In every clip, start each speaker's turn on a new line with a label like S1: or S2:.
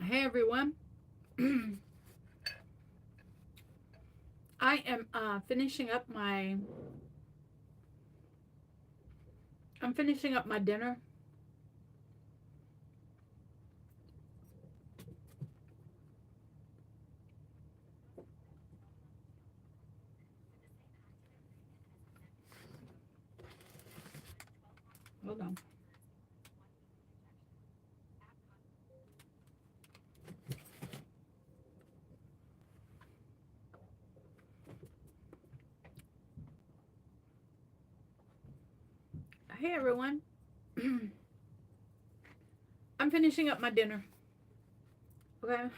S1: Hey everyone. I am finishing up my I'm finishing up my dinner. Hold on. Hey everyone. I'm finishing up my dinner. Okay.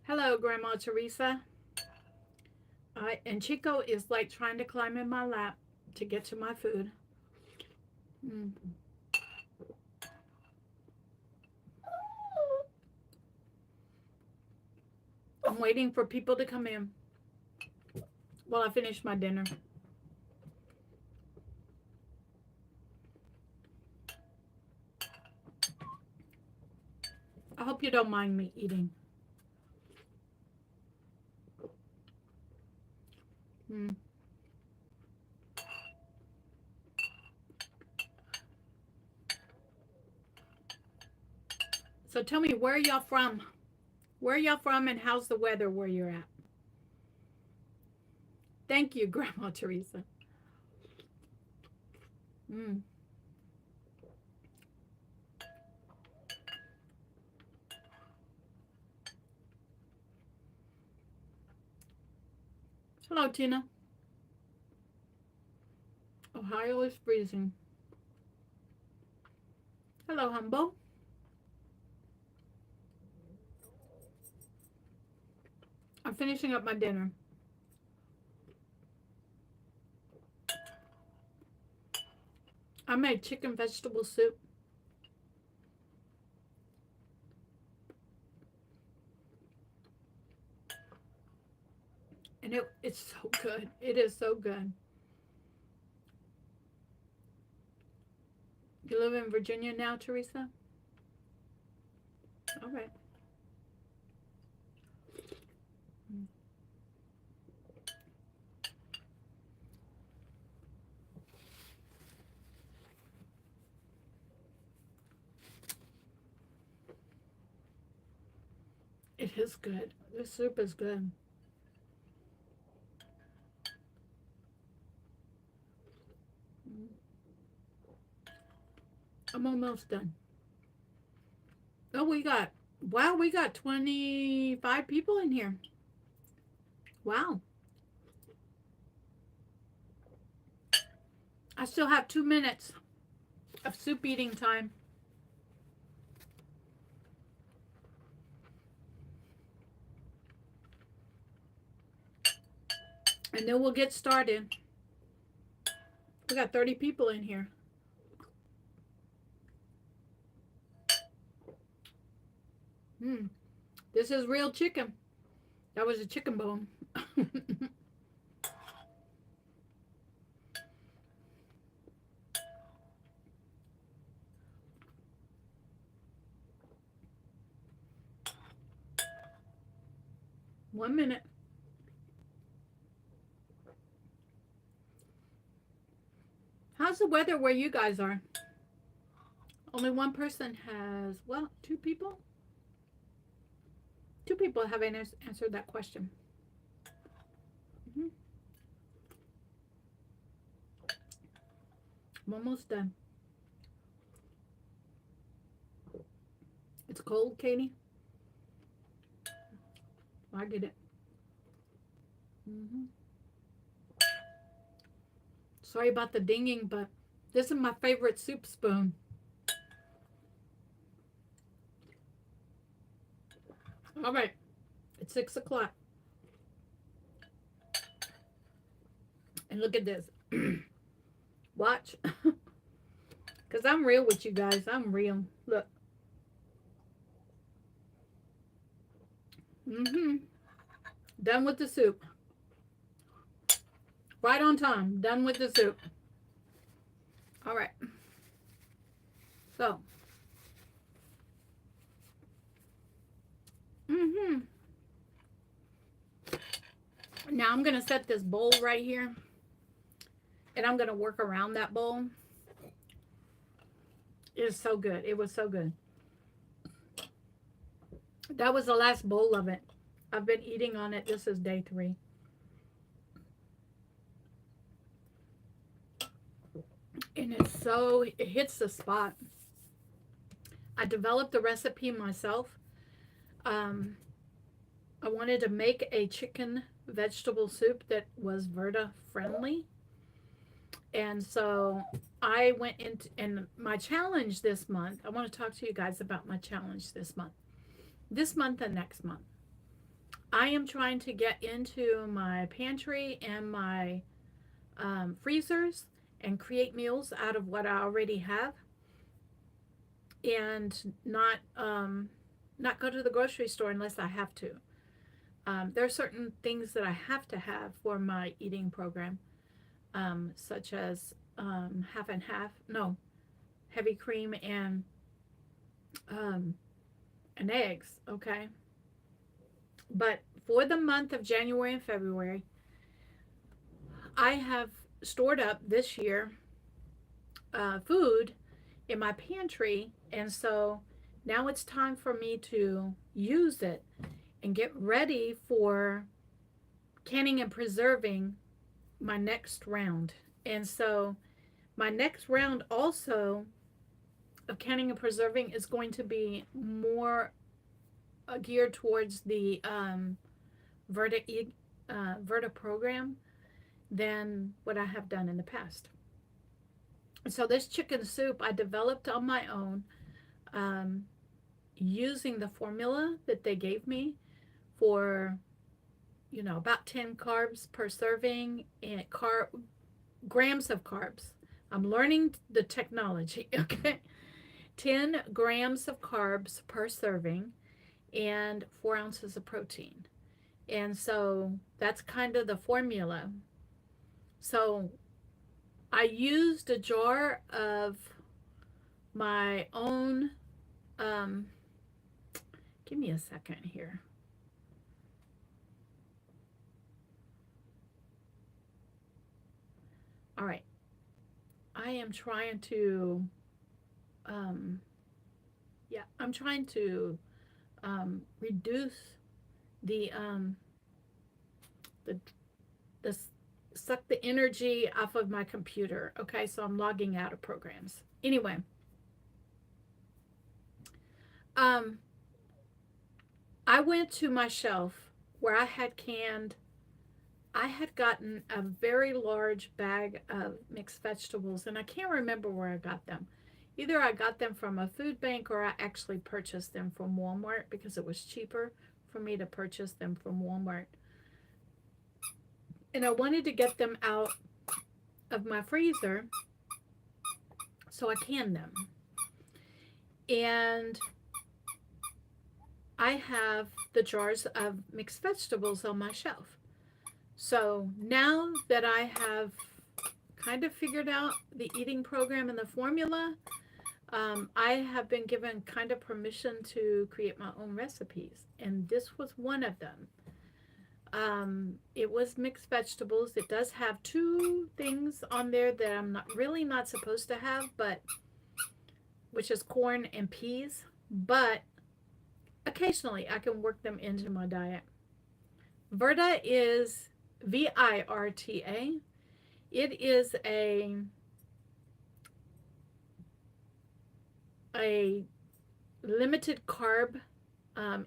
S1: Hello, Grandma Teresa. And Chico is like trying to climb in my lap to get to my food. Mm. I'm waiting for people to come in while I finish my dinner. I hope you don't mind me eating. Mm. So tell me, where are y'all from? Where are y'all from and how's the weather where you're at? Thank you, Grandma Teresa. Mm. Hello, Tina. Ohio is freezing. Hello, Humble. I'm finishing up my dinner. I made chicken vegetable soup. And it's so good. It is so good. You live in Virginia now, Teresa? All right. It is good. This soup is good. I'm almost done. Oh, wow, we got 25 people in here. Wow. I still have 2 minutes of soup eating time. And then we'll get started. We got 30 people in here. This is real chicken. That was a chicken bone. 1 minute. How's the weather where you guys are? Only one person has, well, two people? Two people haven't answered that question. I'm almost done. It's cold, Katie. I get it. Sorry about the dinging, but this is my favorite soup spoon. All right, it's 6 o'clock. And look at this. Watch. Because I'm real with you guys. I'm real. Look. Done with the soup. Right on time. Done with the soup. All right. So, Now I'm going to set this bowl right here, and I'm going to work around that bowl. It is so good. It was so good. That was the last bowl of it. I've been eating on it. This is day 3. And it hits the spot. I developed the recipe myself. Um, I wanted to make a chicken vegetable soup that was Verta friendly. And so I went into, and my challenge this month, I want to talk to you guys about my challenge this month. This month and next month. I am trying to get into my pantry and my freezers and create meals out of what I already have, and not go to the grocery store unless I have to. There are certain things that I have to have for my eating program, such as half and half, no, heavy cream and eggs, okay? But for the month of January and February, I have stored up this year food in my pantry, and so now it's time for me to use it and get ready for canning and preserving my next round. And so my next round also of canning and preserving is going to be more geared towards the Verta program than what I have done in the past. So this chicken soup I developed on my own, using the formula that they gave me for, about 10 carbs per serving and grams of carbs. I'm learning the technology, okay? 10 grams of carbs per serving and 4 ounces of protein. And so that's kind of the formula. So I used a jar of my own, give me a second here. All right. I am trying to, I'm trying to reduce the, the suck the energy off of my computer. Okay, so I'm logging out of programs. Anyway, I went to my shelf where I had gotten a very large bag of mixed vegetables, and I can't remember where I got them. Either I got them from a food bank or I actually purchased them from Walmart because it was cheaper for me to purchase them from Walmart. And I wanted to get them out of my freezer, so I canned them. And I have the jars of mixed vegetables on my shelf. So now that I have kind of figured out the eating program and the formula, I have been given kind of permission to create my own recipes. And this was one of them. It was mixed vegetables. It does have 2 things on there that I'm not supposed to have, but which is corn and peas, but occasionally I can work them into my diet. Verta is VIRTA. It is a limited carb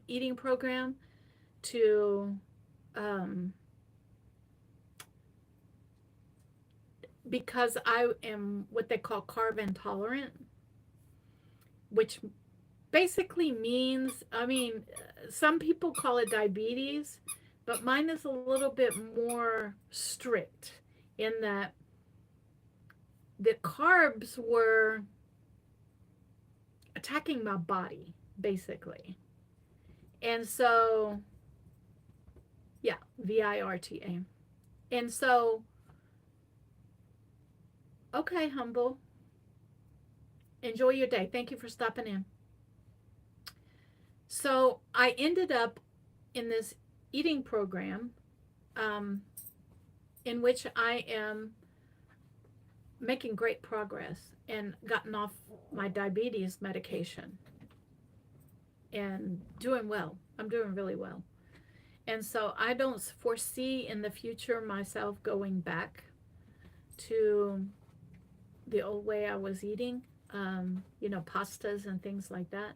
S1: eating program to because I am what they call carb intolerant, which basically means, some people call it diabetes, but mine is a little bit more strict in that the carbs were attacking my body, basically. And so, yeah, VIRTA. And so, okay, Humble. Enjoy your day. Thank you for stopping in. So I ended up in this eating program in which I am making great progress and gotten off my diabetes medication and doing well. I'm doing really well. And so I don't foresee in the future myself going back to the old way I was eating, pastas and things like that.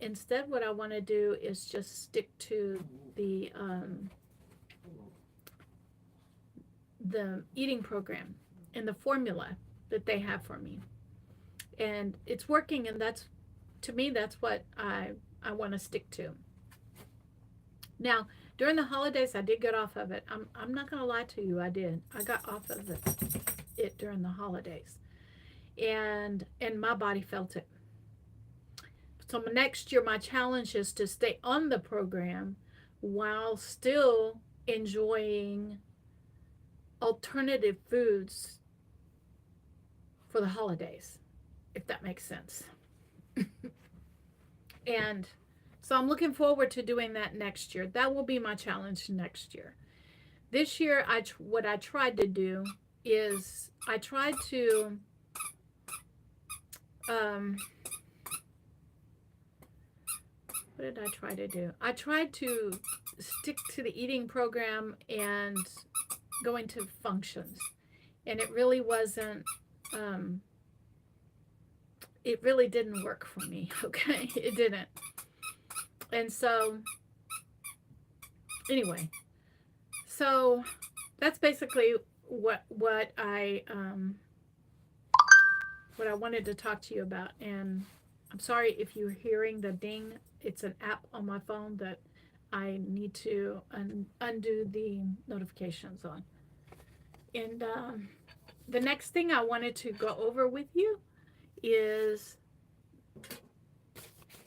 S1: Instead, what I want to do is just stick to the eating program and the formula that they have for me. And it's working, and to me, that's what I want to stick to. Now, during the holidays, I did get off of it. I'm not going to lie to you, I did. I got off of it during the holidays. And my body felt it. So next year, my challenge is to stay on the program while still enjoying alternative foods for the holidays, if that makes sense. And so I'm looking forward to doing that next year. That will be my challenge next year. This year, what I tried to do is I tried to what did I try to do? I tried to stick to the eating program and going to functions. And it really wasn't, it really didn't work for me, okay? It didn't. And so, anyway, so that's basically what I wanted to talk to you about. And I'm sorry if you're hearing the ding. It's an app on my phone that I need to undo the notifications on. And the next thing I wanted to go over with you is,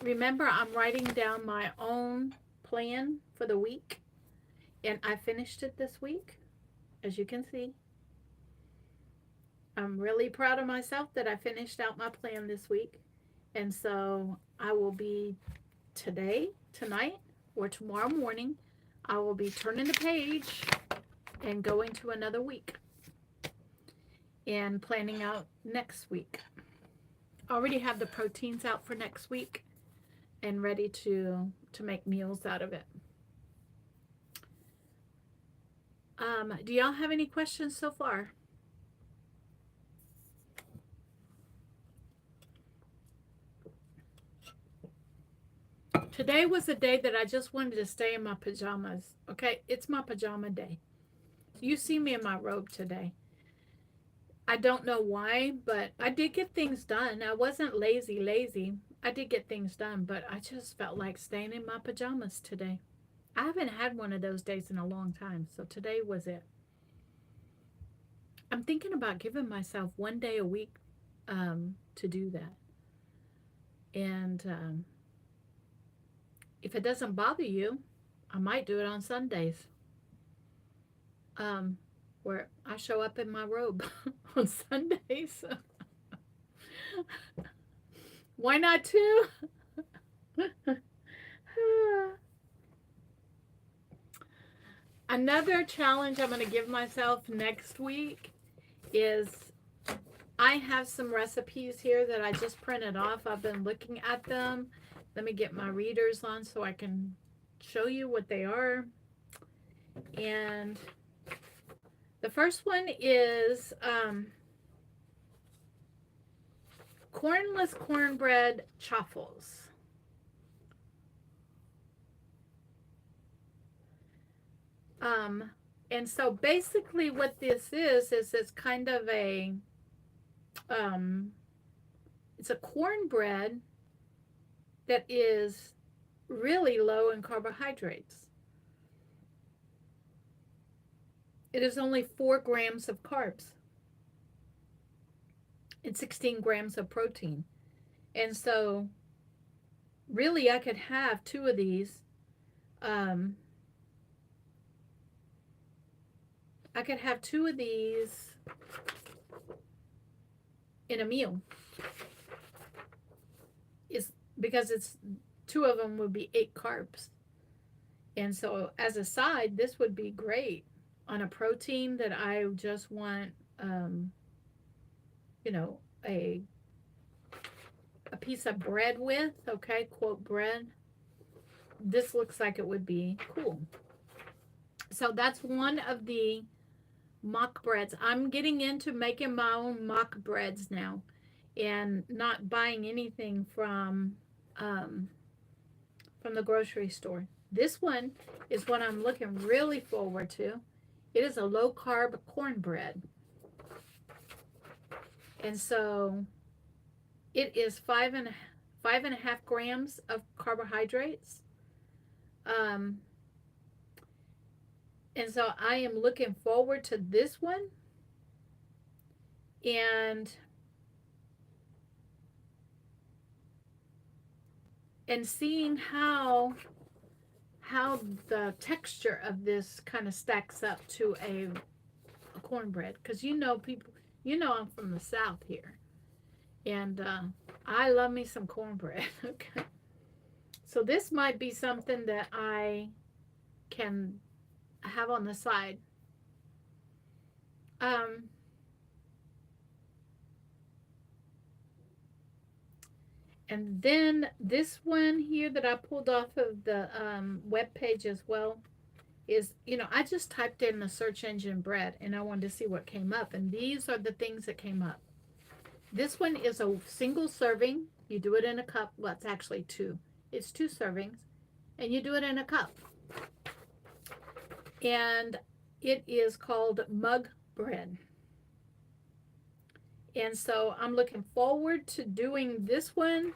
S1: remember, I'm writing down my own plan for the week, and I finished it this week, as you can see. I'm really proud of myself that I finished out my plan this week. And so I will be tonight, or tomorrow morning, I will be turning the page and going to another week and planning out next week. I already have the proteins out for next week and ready to make meals out of it. Do y'all have any questions so far? Today was a day that I just wanted to stay in my pajamas. Okay, it's my pajama day. You see me in my robe today. I don't know why, but I did get things done. I wasn't lazy. I did get things done, but I just felt like staying in my pajamas today. I haven't had one of those days in a long time, so today was it. I'm thinking about giving myself one day a week to do that. And if it doesn't bother you, I might do it on Sundays, where I show up in my robe on Sundays. Why not two? Another challenge I'm going to give myself next week is, I have some recipes here that I just printed off. I've been looking at them. Let me get my readers on so I can show you what they are. And the first one is cornless cornbread chaffles. And so basically what this is it's kind of a, it's a cornbread that is really low in carbohydrates. It is only 4 grams of carbs and 16 grams of protein. And so really I could have 2 of these. I could have 2 of these in a meal. Because it's 2 of them would be 8 carbs. And so as a side, this would be great on a protein that I just want, um, you know, a piece of bread with, okay, quote bread, this looks like it would be cool. So that's one of the mock breads. I'm getting into making my own mock breads now and not buying anything um, from the grocery store. This one is what I'm looking really forward to. It is a low carb cornbread. And so it is five and a half grams of carbohydrates. Um, and so I am looking forward to this one. And seeing how the texture of this kind of stacks up to a cornbread, because people, I'm from the South here, and I love me some cornbread. Okay, so this might be something that I can have on the side. um and then this one here that I pulled off of the web page as well is, I just typed in the search engine bread and I wanted to see what came up. And these are the things that came up. This one is a single serving. You do it in a cup. Well, it's actually two. It's 2 servings. And you do it in a cup. And it is called mug bread. And so I'm looking forward to doing this one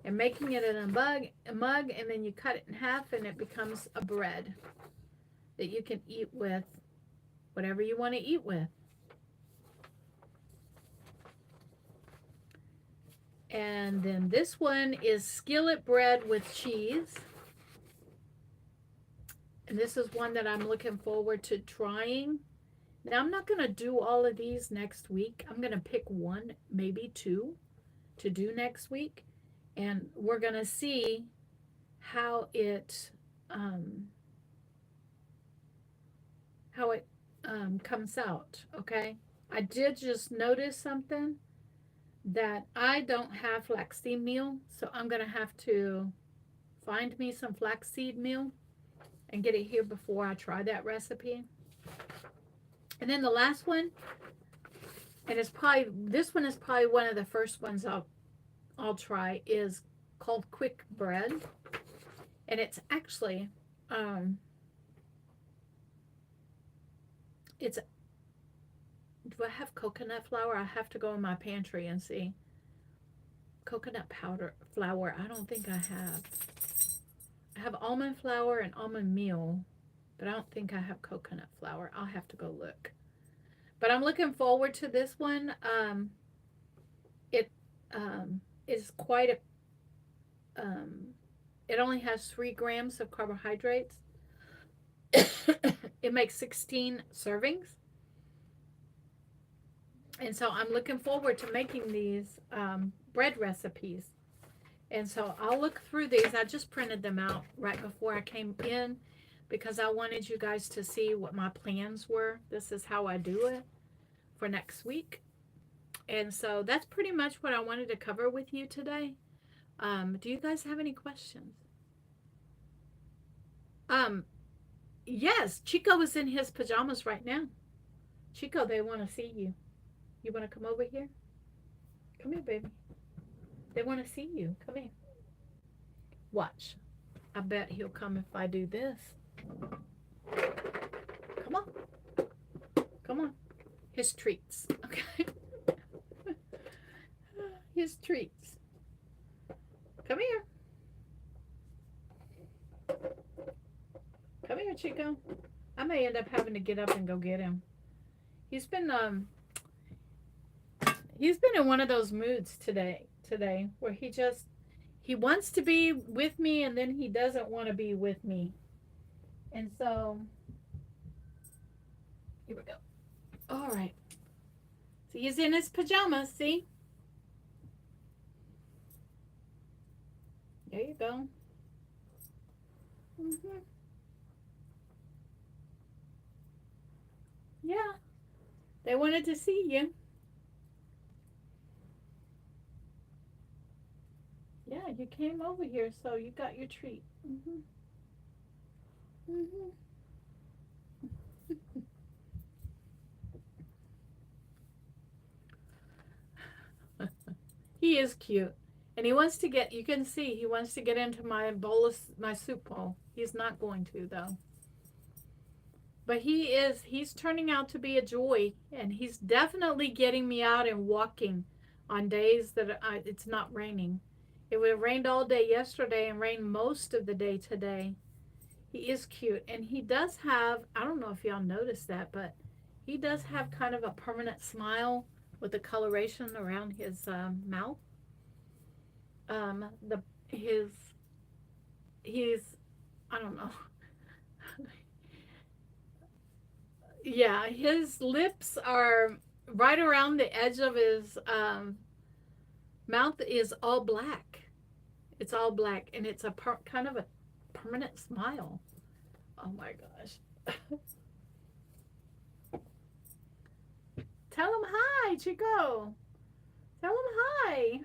S1: and making it in a mug, and then you cut it in half and it becomes a bread that you can eat with whatever you want to eat with. And then this one is skillet bread with cheese. And this is one that I'm looking forward to trying. Now, I'm not going to do all of these next week. I'm going to pick one, maybe 2 to do next week. And we're going to see how it comes out, okay? I did just notice something, that I don't have flaxseed meal, so I'm going to have to find me some flaxseed meal and get it here before I try that recipe. And then the last one, and this one is probably one of the first ones I'll try, is called quick bread. And it's actually it's do I have coconut flour? I have to go in my pantry and see. Coconut powder flour, I don't think I have. I have almond flour and almond meal, but I don't think I have coconut flour. I'll have to go look. But I'm looking forward to this one. It is quite a, it only has 3 grams of carbohydrates. It makes 16 servings. And so I'm looking forward to making these bread recipes. And so I'll look through these. I just printed them out right before I came in because I wanted you guys to see what my plans were. This is how I do it for next week. And so that's pretty much what I wanted to cover with you today. Do you guys have any questions? Yes, Chico is in his pajamas right now. Chico, they want to see you. You want to come over here? Come here, baby. They want to see you. Come here. Watch. I bet he'll come if I do this. Come on. Come on. His treats. Okay. His treats. Come here. Come here, Chico. I may end up having to get up and go get him. He's been in one of those moods today where he wants to be with me and then he doesn't want to be with me. And so here we go. All right. So he's in his pajamas, see? There you go. Yeah, they wanted to see you. Yeah, you came over here, so you got your treat. Hmm. He is cute. And he wants to get, you can see, he wants to get into my bowl of my soup bowl. He's not going to, though. But he's turning out to be a joy. And he's definitely getting me out and walking on days that it's not raining. It would have rained all day yesterday and rained most of the day today. He is cute. And he does have, I don't know if y'all noticed that, but he does have kind of a permanent smile with the coloration around his mouth. The his he's I don't know. Yeah, his lips are right around the edge of his mouth is all black. It's all black, and it's a kind of a permanent smile. Oh my gosh! Tell him hi, Chico. Tell him hi.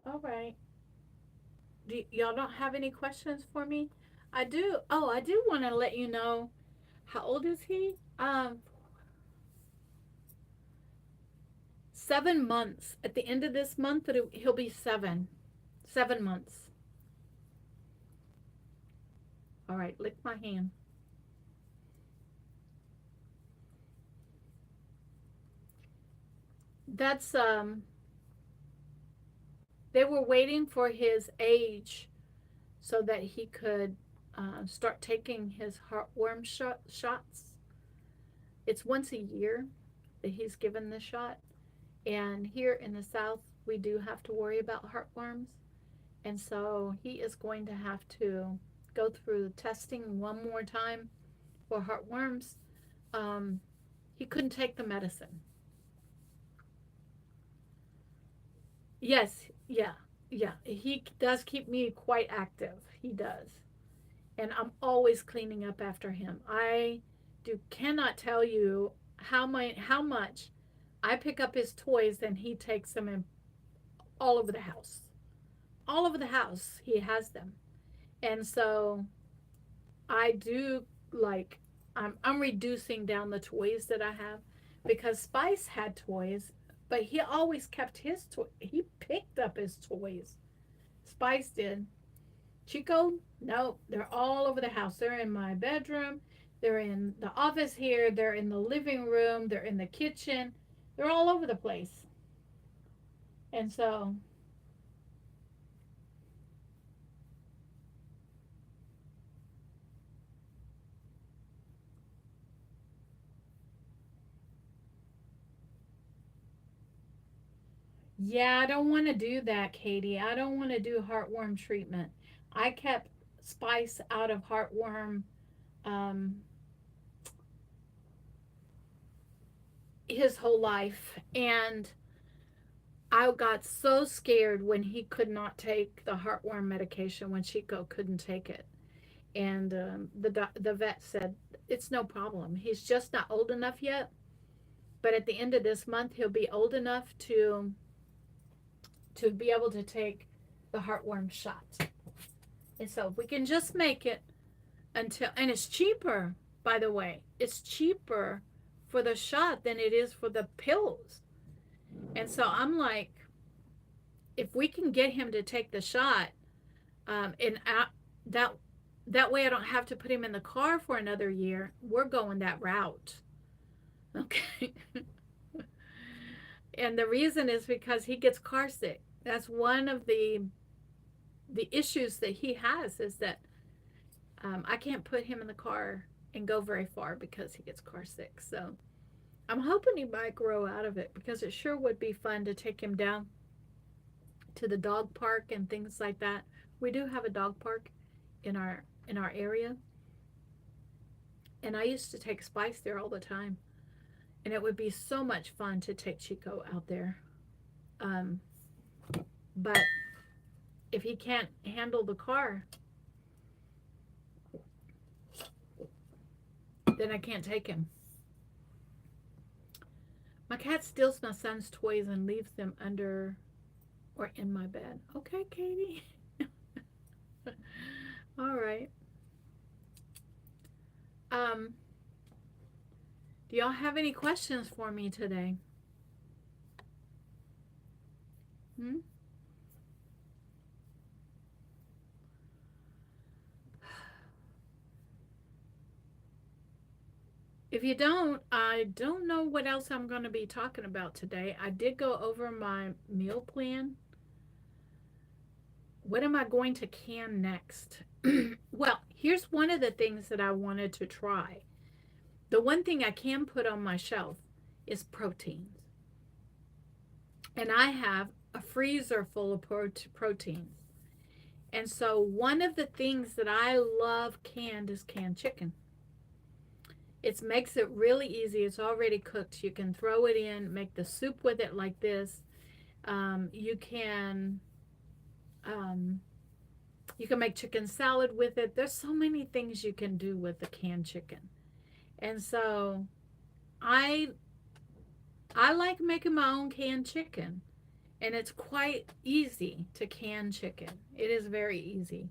S1: All right. Y'all don't have any questions for me? I do. Oh, I do want to let you know. How old is he? 7 months. At the end of this month, he'll be 7. 7 months. All right, lick my hand. That's they were waiting for his age so that he could start taking his heartworm shots. It's once a year that he's given the shot, and here in the South, we do have to worry about heartworms, and so he is going to have to go through testing one more time for heartworms. Um, he couldn't take the medicine. Yes, yeah, yeah. He does keep me quite active. He does. And I'm always cleaning up after him. I do cannot tell you how much I pick up his toys and he takes them in all over the house. All over the house he has them. And so I do like I'm reducing down the toys that I have because Spice had toys, but he always kept his toy. He picked up his toys. Spice did. Chico, no, they're all over the house. They're in my bedroom. They're in the office here. They're in the living room. They're in the kitchen. They're all over the place. And so, yeah, I don't want to do that, Katie. I don't want to do heartworm treatment. I kept Spice out of heartworm um, his whole life. And I got so scared when he could not take the heartworm medication, when Chico couldn't take it. And the vet said it's no problem. He's just not old enough yet, but at the end of this month he'll be old enough to be able to take the heartworm shot. And so if we can just make it until, and it's cheaper, by the way, it's cheaper for the shot than it is for the pills. And so I'm like, if we can get him to take the shot, and that that way I don't have to put him in the car for another year. We're going that route. Okay. And the reason is because he gets car sick. That's one of the issues that he has, is that I can't put him in the car and go very far because he gets car sick. So I'm hoping he might grow out of it, because it sure would be fun to take him down to the dog park and things like that. We do have a dog park in our area, and I used to take Spice there all the time, and it would be so much fun to take Chico out there. Um, but If he can't handle the car, then I can't take him. My cat steals my son's toys and leaves them under or in my bed. Okay, Katie. All right. Um, do y'all have any questions for me today? Hmm? If you don't, I don't know what else I'm going to be talking about today. I did go over my meal plan. What am I going to can next? Well, here's one of the things that I wanted to try. The one thing I can put on my shelf is proteins. And I have a freezer full of proteins. And so one of the things that I love canned is canned chicken. It makes it really easy. It's already cooked. You can throw it in, make the soup with it like this. You can um, you can make chicken salad with it. There's so many things you can do with the canned chicken. And so I I like making my own canned chicken. And it's quite easy to can chicken. It is very easy.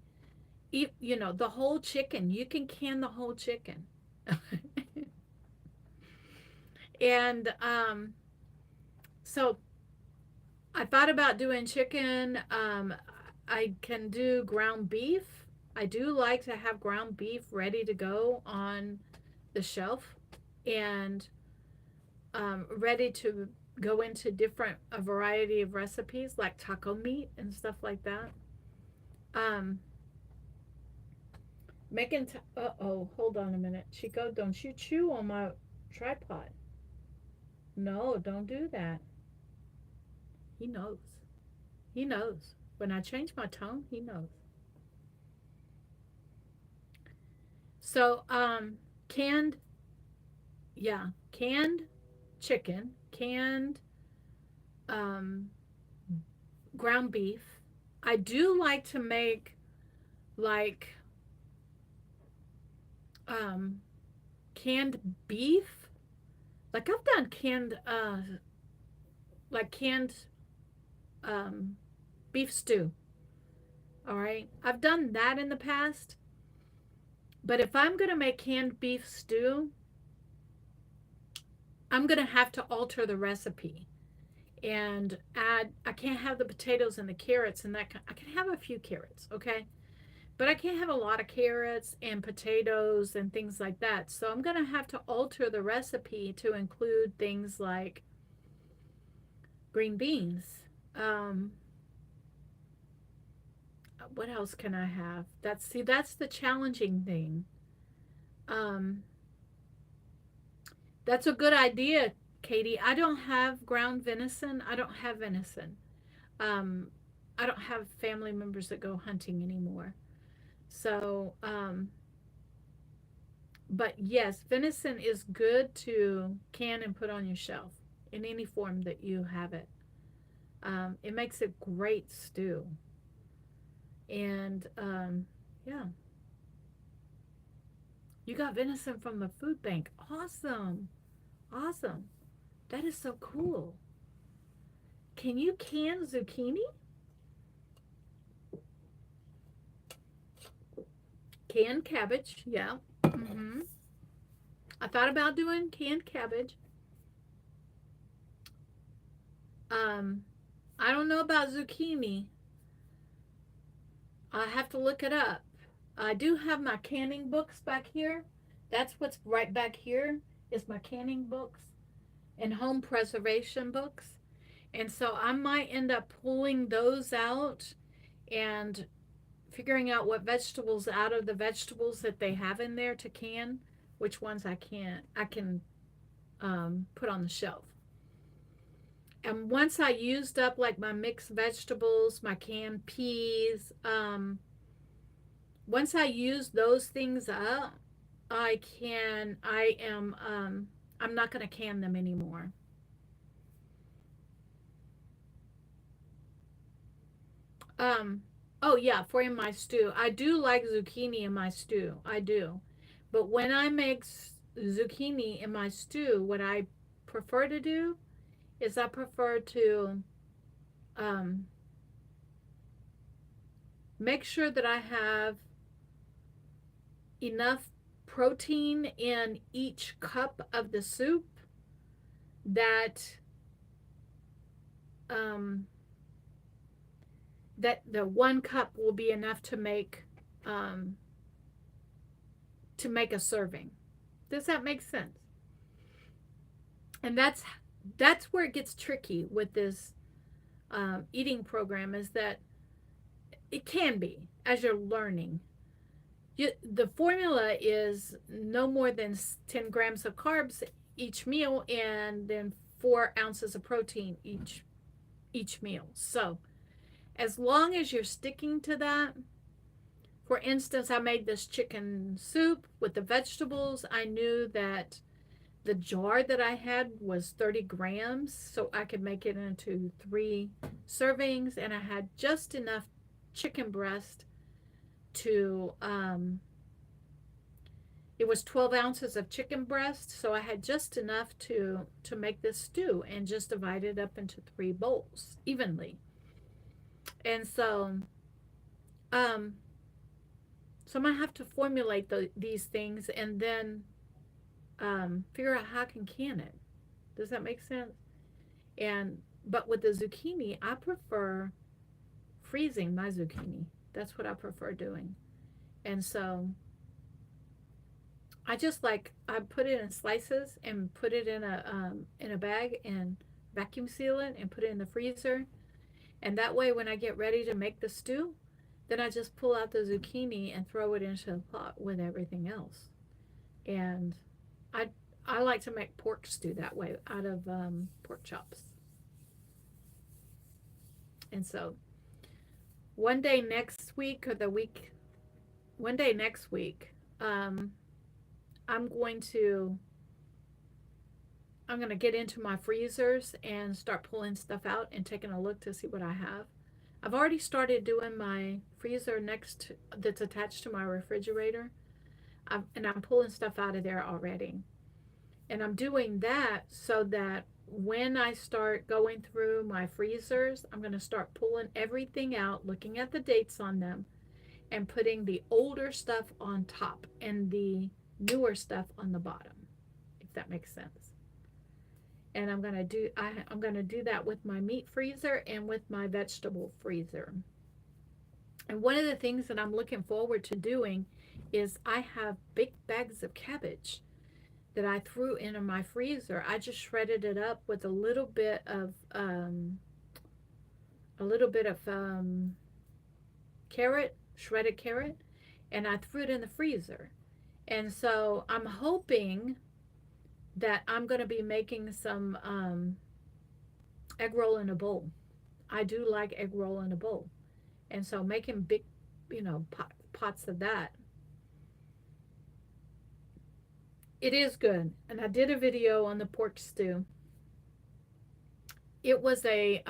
S1: You know, the whole chicken, you can can the whole chicken. And so I thought about doing chicken. I can do ground beef. I do like to have ground beef ready to go on the shelf and ready to go into a variety of recipes like taco meat and stuff like that. Um, uh-oh, hold on a minute. Chico, don't you chew on my tripod. No, don't do that. He knows. He knows. When I change my tone, he knows. So, canned, yeah, canned chicken, canned um, ground beef. I do like to make like um, canned beef. Like I've done canned um, beef stew. All right, I've done that in the past. But if I'm gonna make canned beef stew, I'm gonna have to alter the recipe and add. I can't have the potatoes and the carrots and that. I can have a few carrots, okay, but I can't have a lot of carrots and potatoes and things like that. So I'm gonna have to alter the recipe to include things like green beans. Um, what else can I have? That's the challenging thing. Um, that's a good idea, Katie. I don't have ground venison. I don't have venison. Um, I don't have family members that go hunting anymore. So, but yes, venison is good to can and put on your shelf in any form that you have it. It makes a great stew. And yeah, you got venison from the food bank. Awesome. Awesome. That is so cool. Can you can zucchini? Canned cabbage. Yeah. Mm-hmm. I thought about doing canned cabbage. Um, I don't know about zucchini. I have to look it up. I do have my canning books back here. That's what's right back here is my canning books and home preservation books. And so I might end up pulling those out and figuring out what vegetables out of the vegetables that they have in there to can, which ones I can put on the shelf. And once I used up like my mixed vegetables, my canned peas, once I use those things up, I'm not going to can them anymore. Um, Oh yeah, for in my stew. I do like zucchini in my stew. I do. But when I make zucchini in my stew, what I prefer to do is I prefer to um, make sure that I have enough protein in each cup of the soup that um, that the 1 cup will be enough um, to make a serving. Does that make sense? And that's where it gets tricky with this eating program, is that it can be as you're learning. The formula is no more than 10 grams of carbs each meal, and then 4 ounces of protein each meal. So as long as you're sticking to that, for instance, I made this chicken soup with the vegetables. I knew that the jar that I had was 30 grams, so I could make it into 3 servings, and I had just enough chicken breast to, it was 12 ounces of chicken breast, so I had just enough to make this stew, and just divide it up into 3 bowls evenly. And um, so I'm gonna have to formulate these things, and then figure out how I can can it. Does that make sense? And but with the zucchini, I prefer freezing my zucchini. That's what I prefer doing. And so I put it in slices and put it in a bag and vacuum seal it and put it in the freezer. And that way, when I get ready to make the stew, then I just pull out the zucchini and throw it into the pot with everything else. And I I like to make pork stew that way out of pork chops. And so one day next week, or the week, one day next week, um, I'm going to I'm going to get into my freezers and start pulling stuff out and taking a look to see what I have. I've already started doing my freezer next that's attached to my refrigerator. And I'm pulling stuff out of there already. And I'm doing that so that when I start going through my freezers, I'm going to start pulling everything out, looking at the dates on them, and putting the older stuff on top and the newer stuff on the bottom, if that makes sense. And I'm going to do that with my meat freezer and with my vegetable freezer. And one of the things that I'm looking forward to doing is I have big bags of cabbage that I threw into my freezer. I just shredded it up with a little bit of carrot, shredded carrot, and I threw it in the freezer. And so I'm hoping that I'm going to be making some egg roll in a bowl. I do like egg roll in a bowl. And so making big, pots of that. It is good. And I did a video on the pork stew. It was a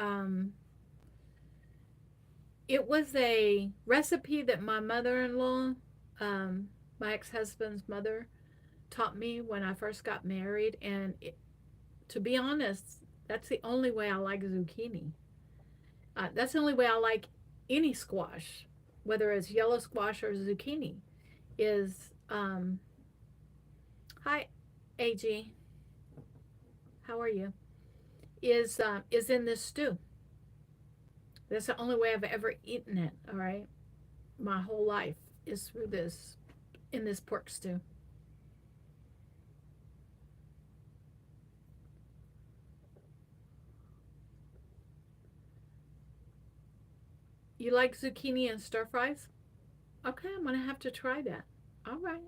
S1: recipe that my mother-in-law, my ex-husband's mother, taught me when I first got married. And to be honest, that's the only way I like zucchini. That's the only way I like any squash, whether it's yellow squash or zucchini, is hi, AG, how are you? Is in this stew. That's the only way I've ever eaten it. All right, my whole life is through this, in this pork stew. You like zucchini and stir fries? Okay, I'm gonna have to try that. All right,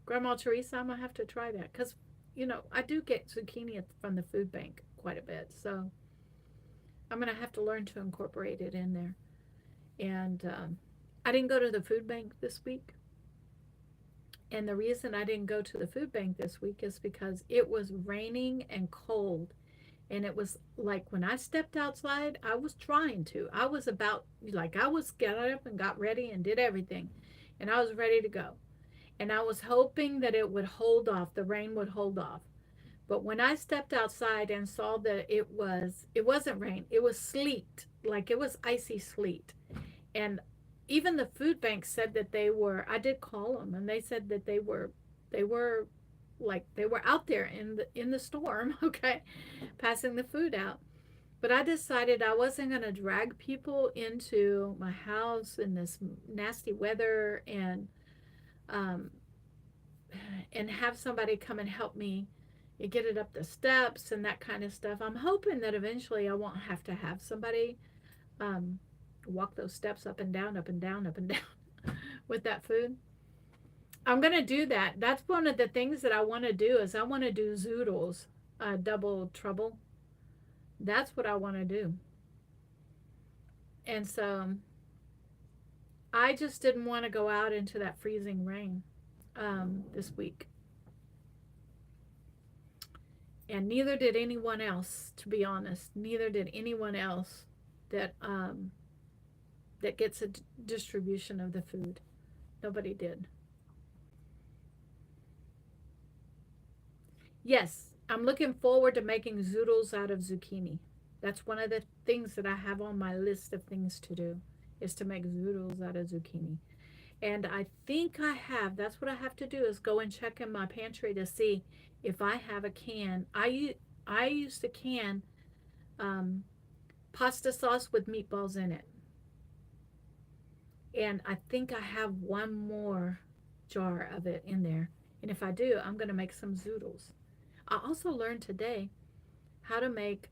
S1: Grandma Teresa, I'm gonna have to try that, because I do get zucchini from the food bank quite a bit, so I'm gonna have to learn to incorporate it in there. And I didn't go to the food bank this week, and the reason I didn't go to the food bank this week is because it was raining and cold, And it was like when I stepped outside, I was trying to. I was about, like, I was got up and got ready and did everything. And I was ready to go. And I was hoping that it would hold off, the rain would hold off. But when I stepped outside and saw that it wasn't rain, it was sleet, like it was icy sleet. And even the food bank said that I did call them and they said that they were they were out there in the storm, okay, passing the food out. But I decided I wasn't going to drag people into my house in this nasty weather um, and have somebody come and help me get it up the steps and that kind of stuff. I'm hoping that eventually I won't have to have somebody um, walk those steps up and down, up and down, up and down with that food. I'm gonna do that. That's one of the things that I want to do is I want to do zoodles, double trouble. That's what I want to do. And so I just didn't want to go out into that freezing rain this week. And neither did anyone else, to be honest. Neither did anyone else that that gets a distribution of the food. Nobody did. Yes, I'm looking forward to making zoodles out of zucchini. That's one of the things that I have on my list of things to do is to make zoodles out of zucchini. And I think I have. That's what I have to do is go and check in my pantry to see if I have a can. I used to can um, pasta sauce with meatballs in it. And I think I have one more jar of it in there. And if I do, I'm going to make some zoodles. I also learned today how to make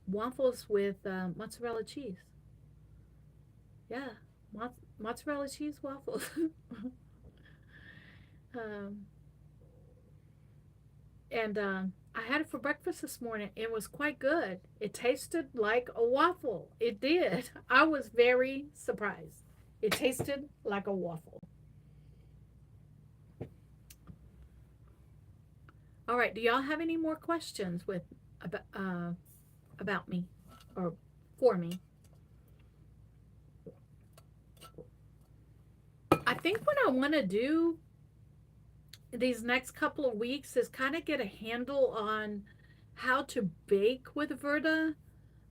S1: waffles with mozzarella cheese. Yeah, mozzarella cheese waffles. um, and I had it for breakfast this morning. It was quite good. It tasted like a waffle. It did. I was very surprised. It tasted like a waffle. All right. Do y'all have any more questions about me or for me? I think what I want to do these next couple of weeks is kind of get a handle on how to bake with Verda.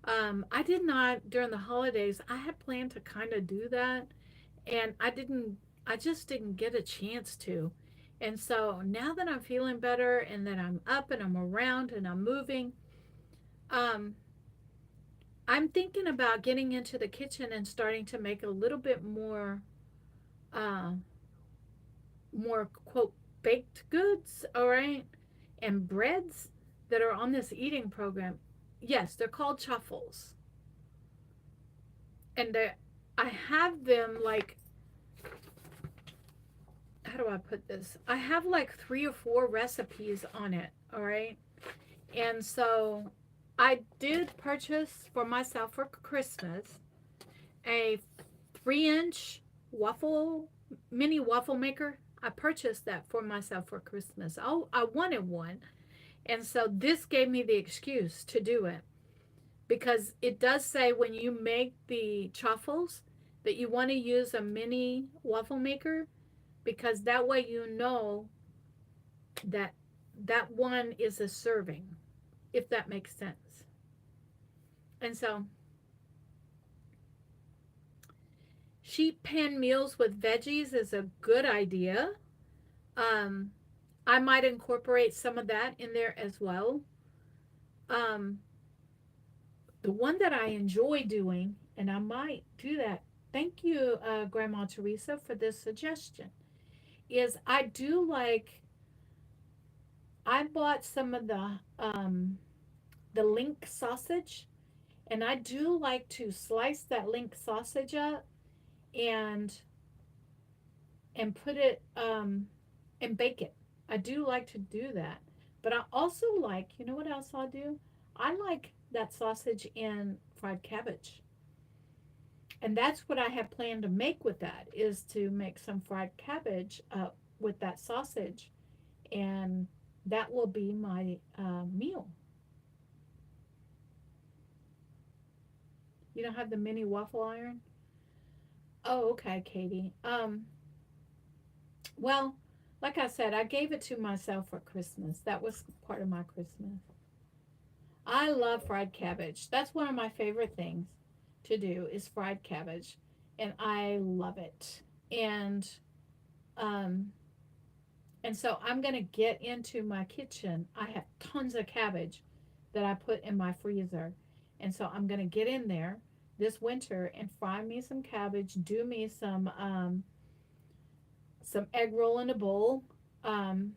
S1: I did not during the holidays. I had planned to kind of do that, and I just didn't get a chance to. And so now that I'm feeling better and that I'm up and I'm around and I'm moving, um, I'm thinking about getting into the kitchen and starting to make a little bit uh, more quote baked goods, all right, and breads that are on this eating program. Yes, they're called truffles, and I have them like, how do I put this? I have like 3 or 4 recipes on it, all right, and so I did purchase for myself for Christmas a 3-inch waffle mini waffle maker. I purchased that for myself for Christmas. Oh, I wanted one. And so this gave me the excuse to do it because it does say when you make the truffles that you want to use a mini waffle maker because that way you know that that one is a serving, if that makes sense. And so sheet pan meals with veggies is a good idea. Um, I might incorporate some of that in there as well. Um, the one that I enjoy doing, and I might do that. Thank you, Grandma Teresa, for this suggestion. Is I do like I bought some of the link sausage, and I do like to slice that link sausage up and put it and bake it. I do like to do that. But I also like, you know what else I'll do? I like that sausage in fried cabbage. And that's what I have planned to make with that is to make some fried cabbage with that sausage. And that will be my meal. You don't have the mini waffle iron? Oh, okay, Katie. Well, like I said, I gave it to myself for Christmas. That was part of my Christmas. I love fried cabbage. That's one of my favorite things to do is fried cabbage, and I love it. And um and so I'm going to get into my kitchen. I have tons of cabbage that I put in my freezer. And so I'm going to get in there this winter and fry me some cabbage, do me some egg roll in a bowl. Um,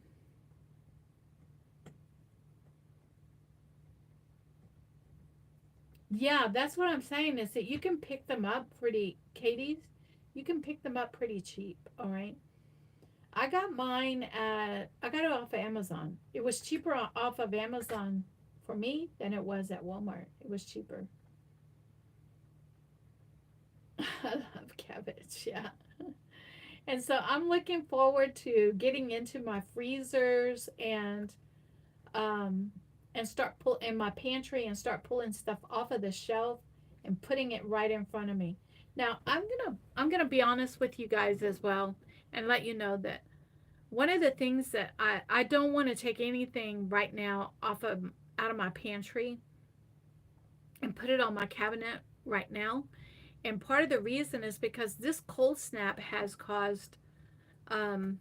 S1: yeah, that's what I'm saying is that you can pick them up pretty, Katie's, you can pick them up pretty cheap, all right? I got it off of Amazon. It was cheaper off of Amazon for me than it was at Walmart. It was cheaper. I love cabbage, yeah. And so I'm looking forward to getting into my freezers um and start pull in my pantry and start pulling stuff off of the shelf and putting it right in front of me. Now, I'm gonna be honest with you guys as well and let you know that one of the things that I don't want to take anything right now off of out of my pantry and put it on my cabinet right now. And part of the reason is because this cold snap has caused um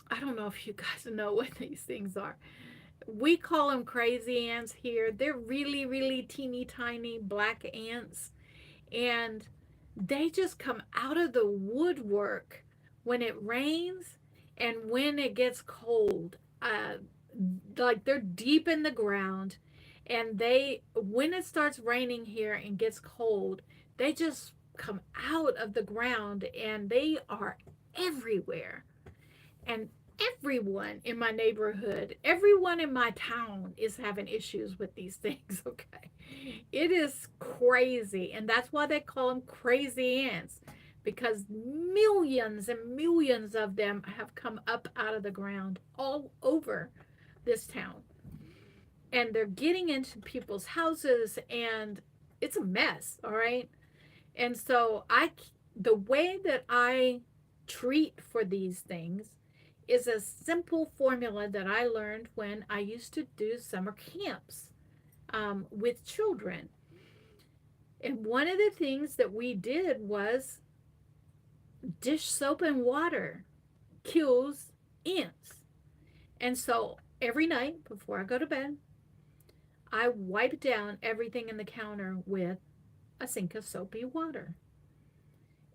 S1: I don't know if you guys know what these things are. We call them crazy ants here. They're really, really teeny tiny black ants. And they just come out of the woodwork when it rains and when it gets cold. Like they're deep in the ground. And when it starts raining here and gets cold, they just come out of the ground and they are everywhere. And everyone in my neighborhood, everyone in my town is having issues with these things, okay? It is crazy. And that's why they call them crazy ants because millions and millions of them have come up out of the ground all over this town. And they're getting into people's houses and it's a mess, all right? And so the way that I treat for these things is a simple formula that I learned when I used to do summer camps with children. And one of the things that we did was dish soap and water kills ants. And so every night before I go to bed, I wipe down everything in the counter with a sink of soapy water.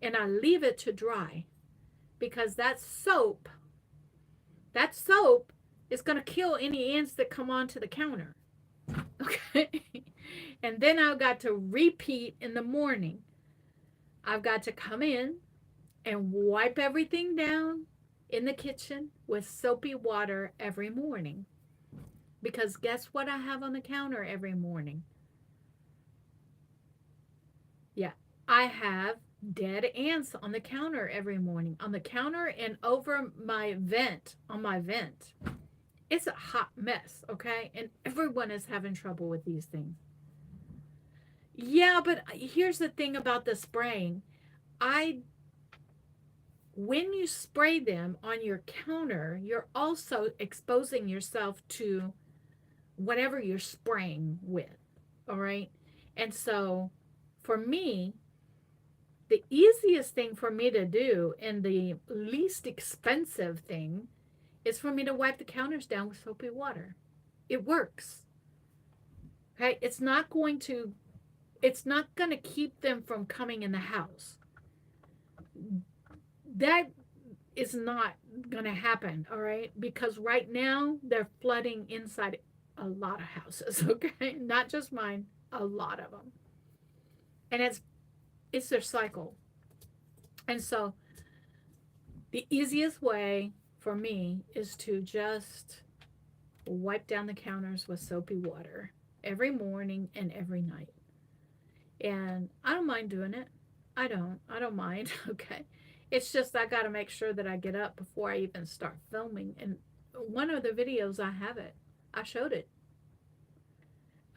S1: And I leave it to dry because that soap is going to kill any ants that come onto the counter. Okay. And then I've got to repeat in the morning. I've got to come in and wipe everything down in the kitchen with soapy water every morning. Because guess what I have on the counter every morning? Yeah, I have dead ants on the counter every morning. On the counter and over my vent, on my vent. It's a hot mess, okay? And everyone is having trouble with these things. Yeah, but here's the thing about the spraying. I When you spray them on your counter, you're also exposing yourself to whatever you're spraying with. All right? And so for me, the easiest thing for me to do and the least expensive thing is for me to wipe the counters down with soapy water. It works. Okay? It's not going to keep them from coming in the house. That is not going to happen, all right? Because right now they're flooding inside a lot of houses, okay? Not just mine, a lot of them. And it's their cycle. And so the easiest way for me is to just wipe down the counters with soapy water every morning and every night. And I don't mind doing it. I don't mind. Okay. It's just I got to make sure that I get up before I even start filming. And one of the videos I have it. I showed it.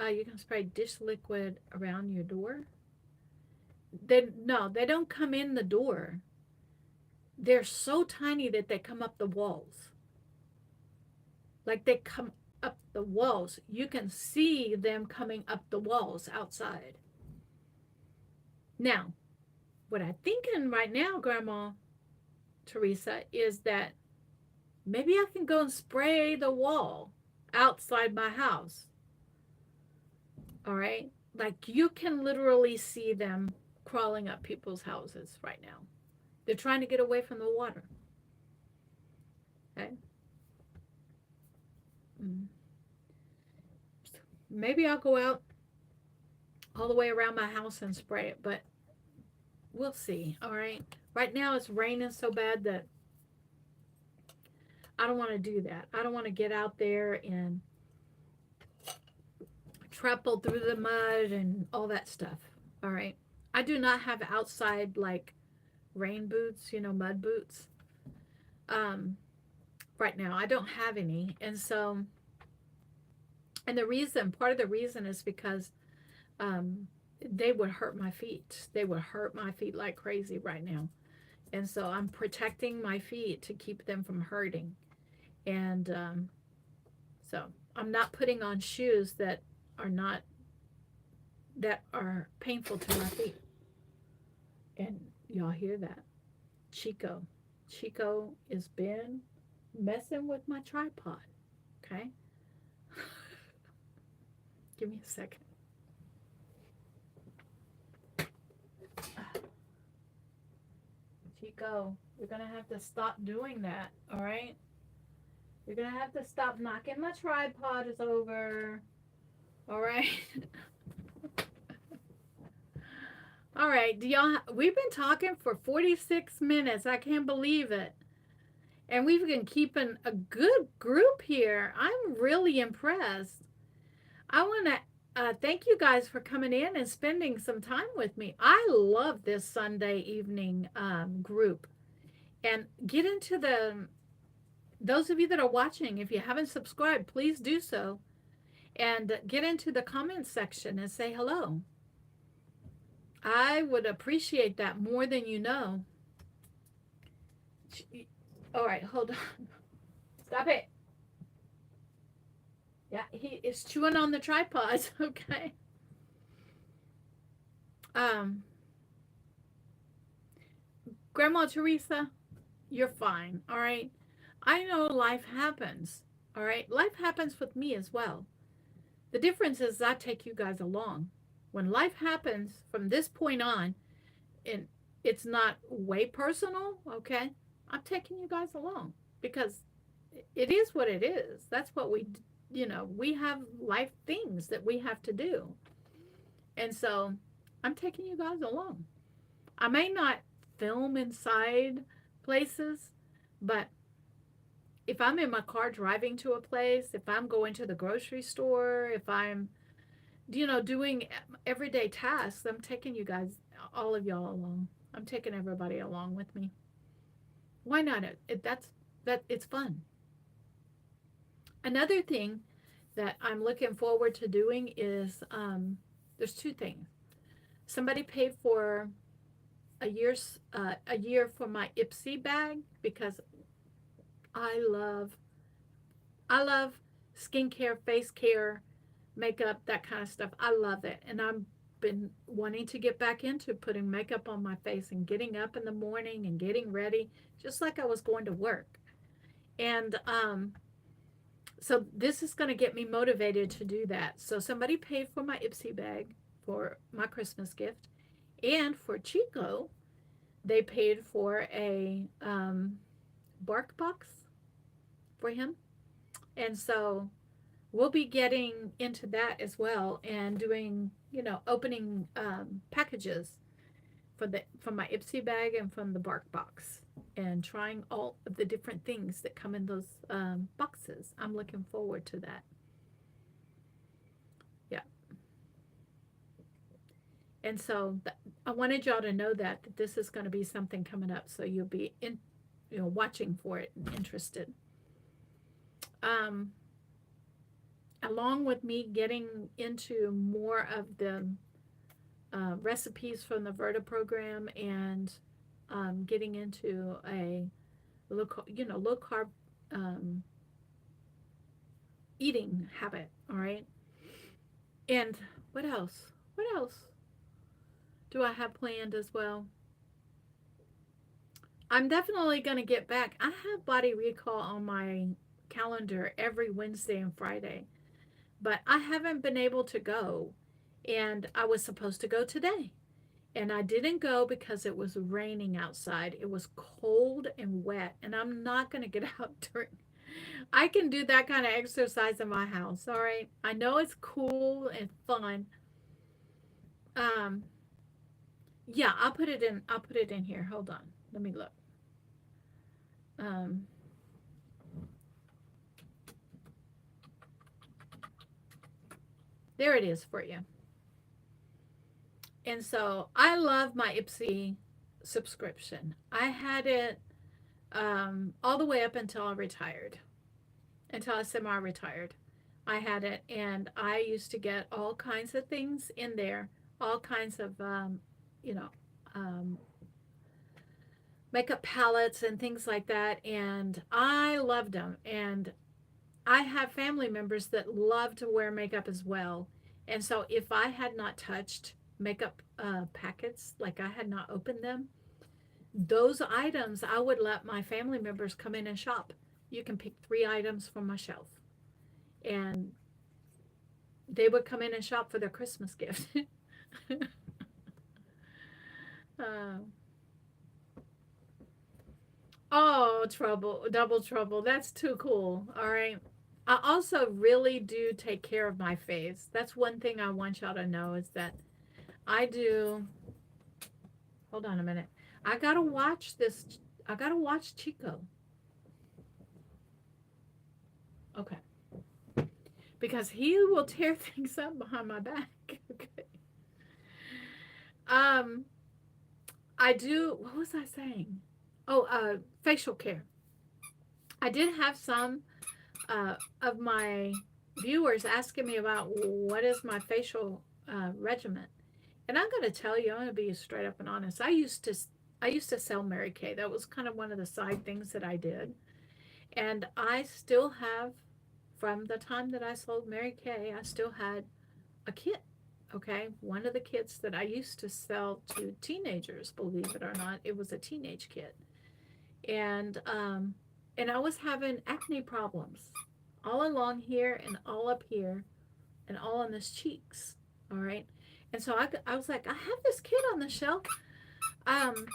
S1: You can spray dish liquid around your door. No, they don't come in the door. They're so tiny that they come up the walls. Like they come up the walls. You can see them coming up the walls outside. Now, what I'm thinking right now, Grandma Teresa, is that maybe I can go and spray the wall outside my house. All right? Like you can literally see them crawling up people's houses right now. They're trying to get away from the water. Okay? Maybe I'll go out all the way around my house and spray it, but we'll see. All right? Right now it's raining so bad that I don't want to do that. I don't want to get out there and trample through the mud and all that stuff. All right? I do not have outside like rain boots, mud boots. Right now I don't have any, and so, and part of the reason is because they would hurt my feet. They would hurt my feet like crazy right now, and so I'm protecting my feet to keep them from hurting, and so I'm not putting on shoes that are painful to my feet. And y'all hear that? Chico has been messing with my tripod. Okay? Give me a second. Chico, you're going to have to stop doing that. All right? You're going to have to stop knocking my tripod over. All right? All right, we've been talking for 46 minutes. I can't believe it. And we've been keeping a good group here. I'm really impressed. I want to thank you guys for coming in and spending some time with me. I love this Sunday evening group. And get into those of you that are watching, if you haven't subscribed, please do so. And get into the comments section and say hello. I would appreciate that more than you know. All right, hold on. Stop it. Yeah, he is chewing on the tripod. Okay. Grandma Teresa, you're fine. All right. I know life happens. All right. Life happens with me as well. The difference is I take you guys along. When life happens from this point on, and it's not way personal, okay? I'm taking you guys along because it is what it is. That's what we have life things that we have to do. And so I'm taking you guys along. I may not film inside places, but if I'm in my car driving to a place, if I'm going to the grocery store, if I'm, doing everyday tasks, I'm taking you guys, all of y'all along. I'm taking everybody along with me. Why not? It's fun. Another thing that I'm looking forward to doing is there's two things. Somebody paid for a year for my Ipsy bag because I love skincare, face care, makeup, that kind of stuff. I love it, and I've been wanting to get back into putting makeup on my face and getting up in the morning and getting ready, just like I was going to work. And so this is going to get me motivated to do that. So somebody paid for my Ipsy bag for my Christmas gift, and for Chico, they paid for a bark box for him. And so we'll be getting into that as well and doing, opening packages from my Ipsy bag and from the bark box, and trying all of the different things that come in those boxes. I'm looking forward to that. Yeah. And so I wanted y'all to know that this is going to be something coming up, so you'll be watching for it and interested. along with me getting into more of the recipes from the Verta program and getting into a low carb um, eating habit. All right. And what else? What else do I have planned as well? I'm definitely going to get back. I have body recall on my calendar every Wednesday and Friday, but I haven't been able to go. And I was supposed to go today. And I didn't go because it was raining outside. It was cold and wet, and I'm not going to get out during. I can do that kind of exercise in my house, all right? I know it's cool and fun. Um, yeah, I'll put it in. I'll put it in here. Hold on. Let me look. Um, there it is for you. And so I love my Ipsy subscription. I had it all the way up until I retired, until I semi-retired. I had it, and I used to get all kinds of things in there, all kinds of, you know, um, makeup palettes and things like that. And I loved them. And I have family members that love to wear makeup as well. And so if I had not touched makeup packets, like I had not opened them, those items I would let my family members come in and shop. You can pick 3 items from my shelf. And they would come in and shop for their Christmas gift. uh, oh, trouble, double trouble. That's too cool. All right. I also really do take care of my face. That's one thing I want y'all to know is that I do. Hold on a minute. I gotta watch this. I gotta watch Chico. Okay. Because he will tear things up behind my back. Okay. Um, I do. What was I saying? Oh, facial care. I did have some of my viewers asking me about what is my facial regimen, and I'm going to tell you, I'm going to be straight up and honest. I used to sell Mary Kay. That was kind of one of the side things that I did, and I still have, from the time that I sold Mary Kay, I still had a kit. Okay, one of the kits that I used to sell to teenagers, believe it or not, it was a teenage kit, and I was having acne problems all along here and all up here and all on his cheeks. All right. And so I was like, I have this kit on the shelf. Um,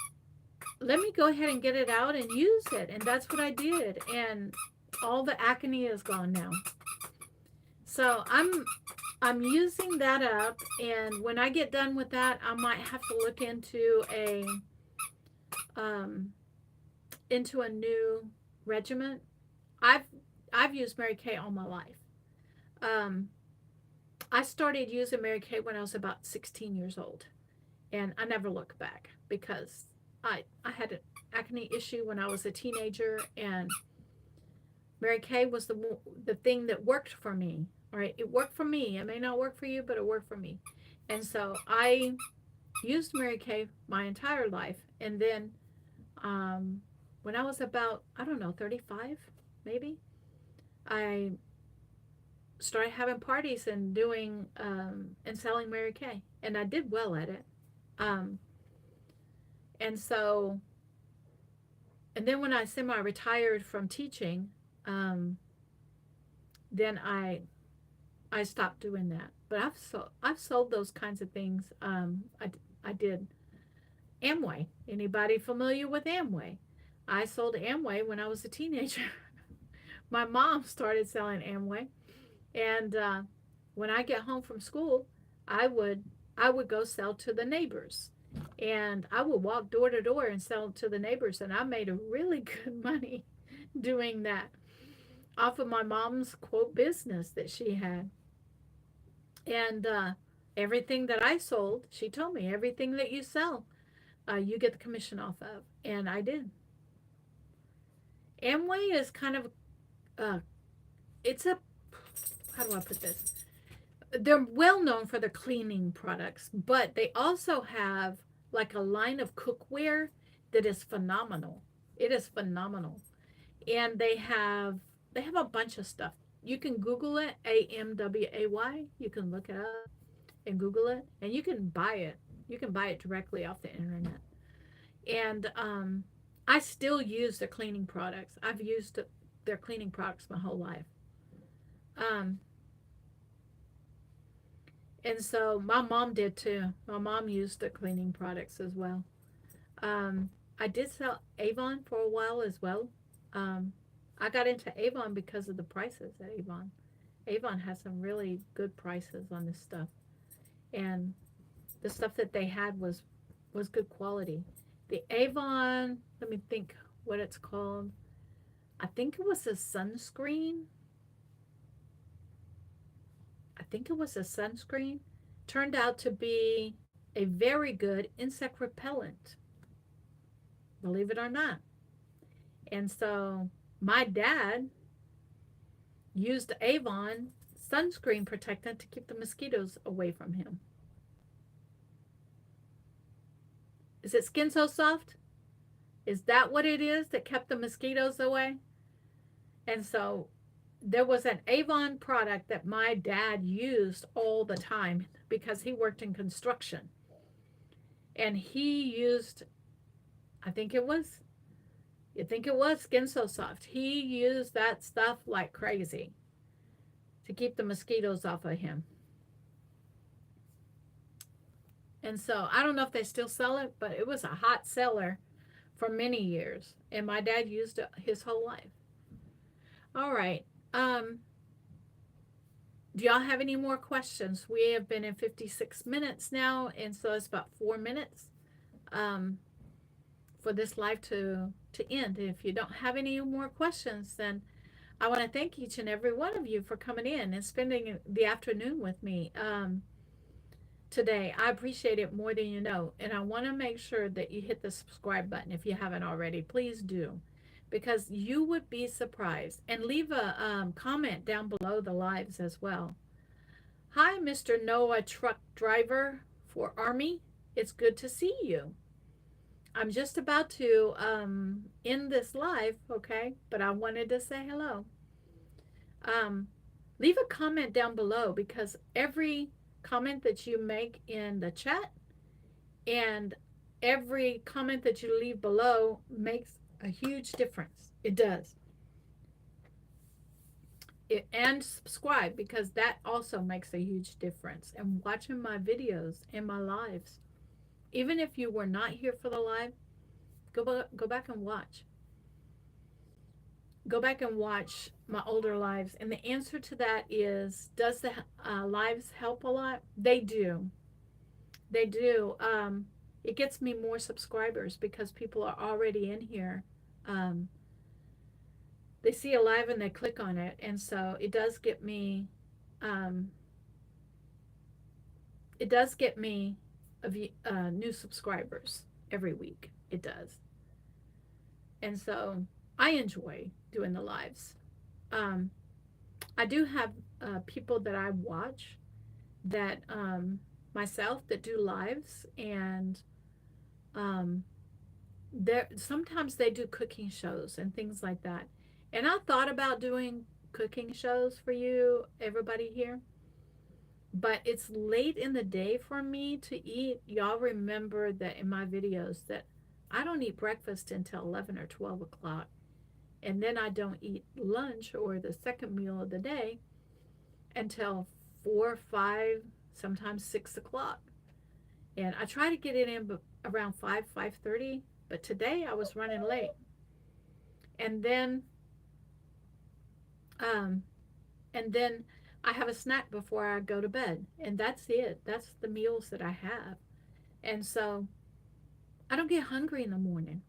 S1: Let me go ahead and get it out and use it. And that's what I did. And all the acne is gone now. So I'm using that up. And when I get done with that, I might have to look um, into a new regimen. I've I've used Mary Kay all my life. Um, I started using Mary Kay when I was about 16 years old, and I never looked back because I had an acne issue when I was a teenager, and Mary Kay was the thing that worked for me. All right, it worked for me. It may not work for you, but it worked for me, and so I used Mary Kay my entire life, and then when I was about, I don't know, 35 maybe, I started having parties and doing and selling Mary Kay, and I did well at it. Um, and so, and then when I semi-retired from teaching, um, then I stopped doing that. But I've sold those kinds of things. I did Amway. Anybody familiar with Amway? I sold Amway when I was a teenager. My mom started selling Amway. And when I get home from school, I would I would go sell to the neighbors, and I would walk door to door and sell to the neighbors, and I made a really good money doing that off of my mom's quote business that she had. And everything that I sold, she told me everything that you sell, you get the commission off of, and I did. Amway is kind of uh, it's a how do I put this? They're well known for their cleaning products, but they also have like a line of cookware that is phenomenal. It is phenomenal. And they have a bunch of stuff. You can Google it, AMWAY. You can look it up and Google it, and you can buy it. You can buy it directly off the internet. And I still use their cleaning products. I've used their cleaning products my whole life. Um, and so my mom did too. My mom used the cleaning products as well. Um, I did sell Avon for a while as well. Um, I got into Avon because of the prices at Avon. Avon has some really good prices on this stuff, and the stuff that they had was good quality. The Avon, let me think what it's called. I think it was a sunscreen. I think it was a sunscreen. Turned out to be a very good insect repellent, believe it or not. And so my dad used Avon sunscreen protectant to keep the mosquitoes away from him. Is it Skin So Soft? Is that what it is that kept the mosquitoes away? And so there was an Avon product that my dad used all the time because he worked in construction. And he used, I think it was, you think it was Skin So Soft. He used that stuff like crazy to keep the mosquitoes off of him. And so I don't know if they still sell it, but it was a hot seller for many years. And my dad used it his whole life. All right. Do y'all have any more questions? We have been in 56 minutes now, and so it's about 4 minutes um, for this live to end. If you don't have any more questions, then I want to thank each and every one of you for coming in and spending the afternoon with me today. I appreciate it more than you know, and I want to make sure that you hit the subscribe button if you haven't already. Please do, because you would be surprised. And leave a comment down below the lives as well. Hi, Mr. Noah Truck Driver for Army. It's good to see you. I'm just about to end this live, okay? But I wanted to say hello. Leave a comment down below, because every comment that you make in the chat and every comment that you leave below makes a huge difference. It does. And subscribe, because that also makes a huge difference. And watching my videos and my lives, even if you were not here for the live, go back and watch. Go back and watch my older lives. And the answer to that is, does the lives help a lot? They do. They do. It gets me more subscribers because people are already in here. They see a live and they click on it, and so it does get me new subscribers every week. It does. And so I enjoy doing the lives. I do have people that I watch that myself that do lives, and sometimes they do cooking shows and things like that. And I thought about doing cooking shows for you, everybody here, but it's late in the day for me to eat. Y'all remember that in my videos that I don't eat breakfast until 11 or 12 o'clock. And then I don't eat lunch or the second meal of the day until 4, 5, sometimes 6 o'clock. And I try to get it in around 5, 5:30, but today I was running late. And then I have a snack before I go to bed, and that's it. That's the meals that I have. And so I don't get hungry in the morning.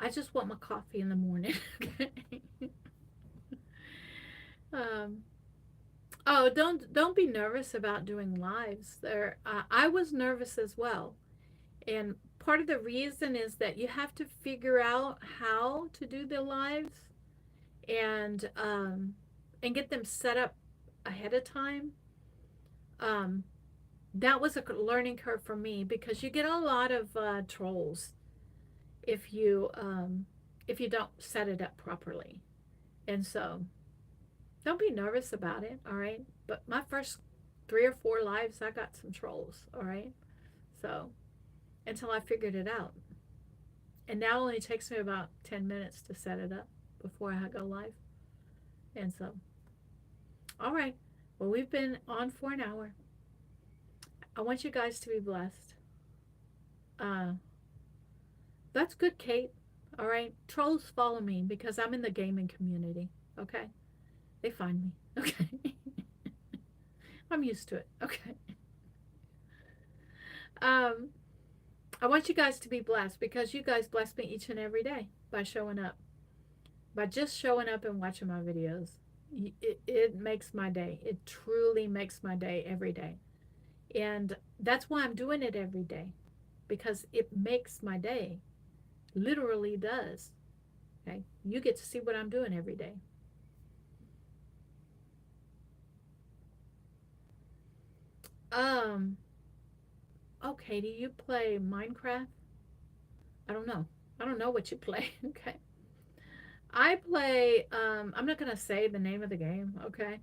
S1: I just want my coffee in the morning. um, oh, don't be nervous about doing lives. I was nervous as well, and part of the reason is that you have to figure out how to do the lives, and and get them set up ahead of time, um, that was a learning curve for me because you get a lot of trolls if you don't set it up properly. And so don't be nervous about it, all right? But my first 3 or 4 lives, I got some trolls, all right? So until I figured it out. And now it only takes me about 10 minutes to set it up before I go live. And so, all right. Well, we've been on for an hour. I want you guys to be blessed. Uh, that's good, Kate. All right. Trolls follow me because I'm in the gaming community. Okay. They find me. Okay. I'm used to it. Okay. Um, I want you guys to be blessed because you guys bless me each and every day by showing up, by just showing up and watching my videos. It makes my day. It truly makes my day every day. And that's why I'm doing it every day because it makes my day. Literally does. Okay. You get to see what I'm doing every day. Um, okay, do you play Minecraft? I don't know. I don't know what you play. Okay. I play, I'm not going to say the name of the game, okay?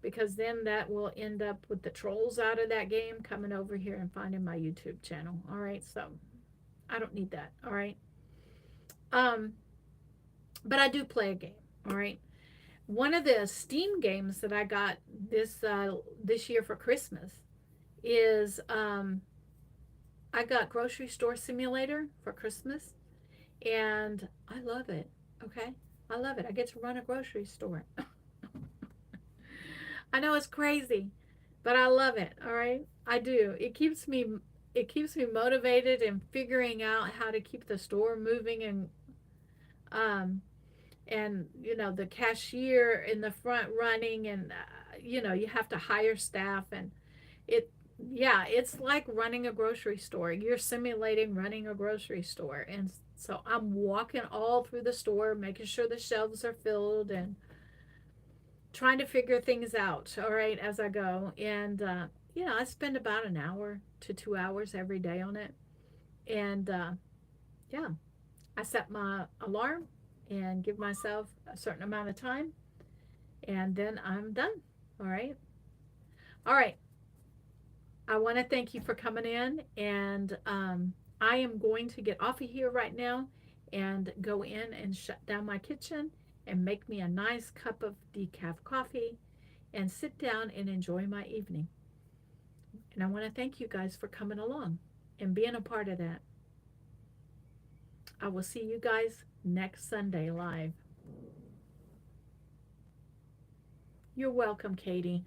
S1: Because then that will end up with the trolls out of that game coming over here and finding my YouTube channel. All right. So I don't need that. All right. Um, but I do play a game. All right. One of the Steam games that I got this year for Christmas is I got Grocery Store Simulator for Christmas, and I love it. Okay, I love it. I get to run a grocery store. I know it's crazy, but I love it. All right, I do. It keeps me motivated and figuring out how to keep the store moving um and the cashier in the front running, and you have to hire staff, and it yeah, it's like running a grocery store. You're simulating running a grocery store. And so I'm walking all through the store making sure the shelves are filled and trying to figure things out, all right, as I go. And I spend about an hour to 2 hours every day on it. And yeah, I set my alarm and give myself a certain amount of time, and then I'm done. All right. All right. I want to thank you for coming in, and I am going to get off of here right now and go in and shut down my kitchen and make me a nice cup of decaf coffee and sit down and enjoy my evening. And I want to thank you guys for coming along and being a part of that. I will see you guys next Sunday live. You're welcome, Katie.